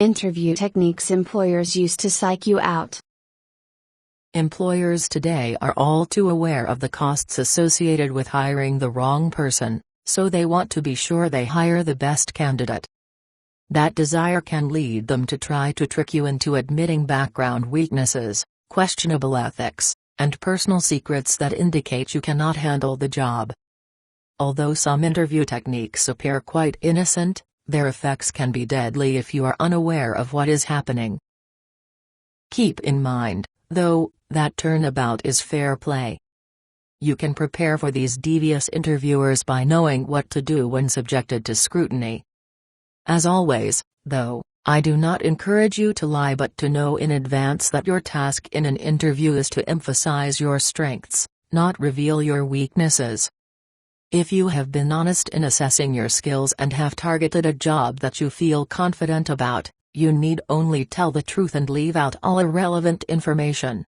interview techniques employers use to psych you out. Employers today are all too aware of the costs associated with hiring the wrong person, so they want to be sure they hire the best candidate. That desire can lead them to try to trick you into admitting background weaknesses, questionable ethics, and personal secrets that indicate you cannot handle the job. Although some interview techniques appear quite innocent, their effects can be deadly if you are unaware of what is happening. Keep in mind, though, that turnabout is fair play. You can prepare for these devious interviewers by knowing what to do when subjected to scrutiny. As always, though, I do not encourage you to lie but to know in advance that your task in an interview is to emphasize your strengths, not reveal your weaknesses. If you have been honest in assessing your skills and have targeted a job that you feel confident about, you need only tell the truth and leave out all irrelevant information.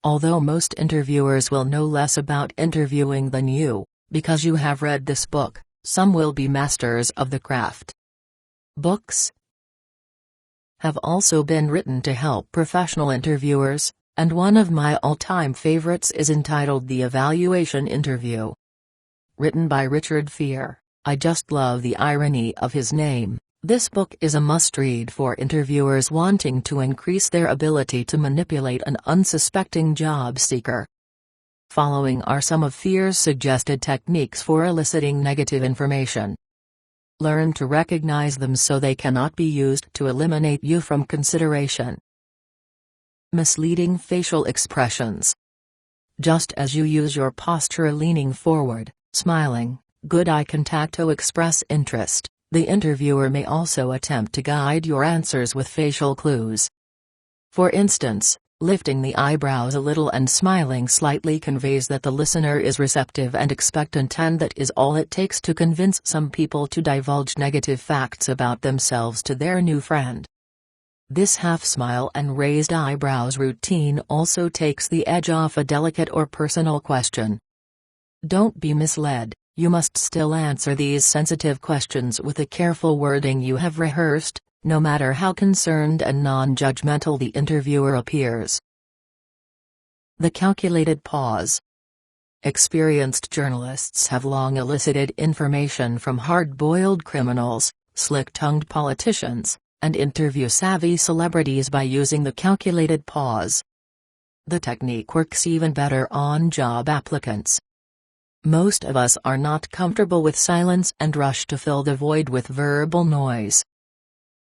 Although most interviewers will know less about interviewing than you, because you have read this book, some will be masters of the craft. Books have also been written to help professional interviewers, and one of my all-time favorites is entitled The Evaluation Interview. Written by Richard Fear, I just love the irony of his name. This book is a must-read for interviewers wanting to increase their ability to manipulate an unsuspecting job seeker. Following are some of Fear's suggested techniques for eliciting negative information. Learn to recognize them so they cannot be used to eliminate you from consideration. Misleading facial expressions. Just as you use your posture leaning forward, smiling, good eye contact to express interest, the interviewer may also attempt to guide your answers with facial clues. For instance, lifting the eyebrows a little and smiling slightly conveys that the listener is receptive and expectant, and that is all it takes to convince some people to divulge negative facts about themselves to their new friend. This half-smile and raised eyebrows routine also takes the edge off a delicate or personal question. Don't be misled, you must still answer these sensitive questions with the careful wording you have rehearsed, no matter how concerned and non-judgmental the interviewer appears. The calculated pause. Experienced journalists have long elicited information from hard-boiled criminals, slick-tongued politicians, and interview-savvy celebrities by using the calculated pause. The technique works even better on job applicants. Most of us are not comfortable with silence and rush to fill the void with verbal noise.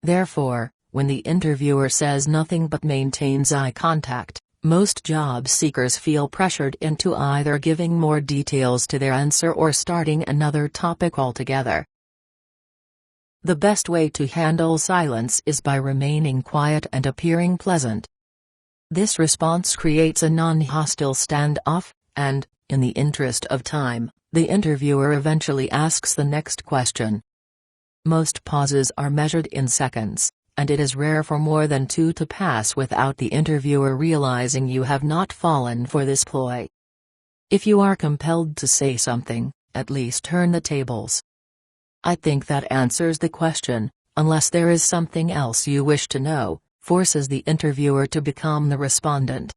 Therefore, when the interviewer says nothing but maintains eye contact, most job seekers feel pressured into either giving more details to their answer or starting another topic altogether. The best way to handle silence is by remaining quiet and appearing pleasant. This response creates a non-hostile standoff, and, in the interest of time, the interviewer eventually asks the next question. Most pauses are measured in seconds, and it is rare for more than 2 to pass without the interviewer realizing you have not fallen for this ploy. If you are compelled to say something, at least turn the tables. I think that answers the question, unless there is something else you wish to know, forces the interviewer to become the respondent.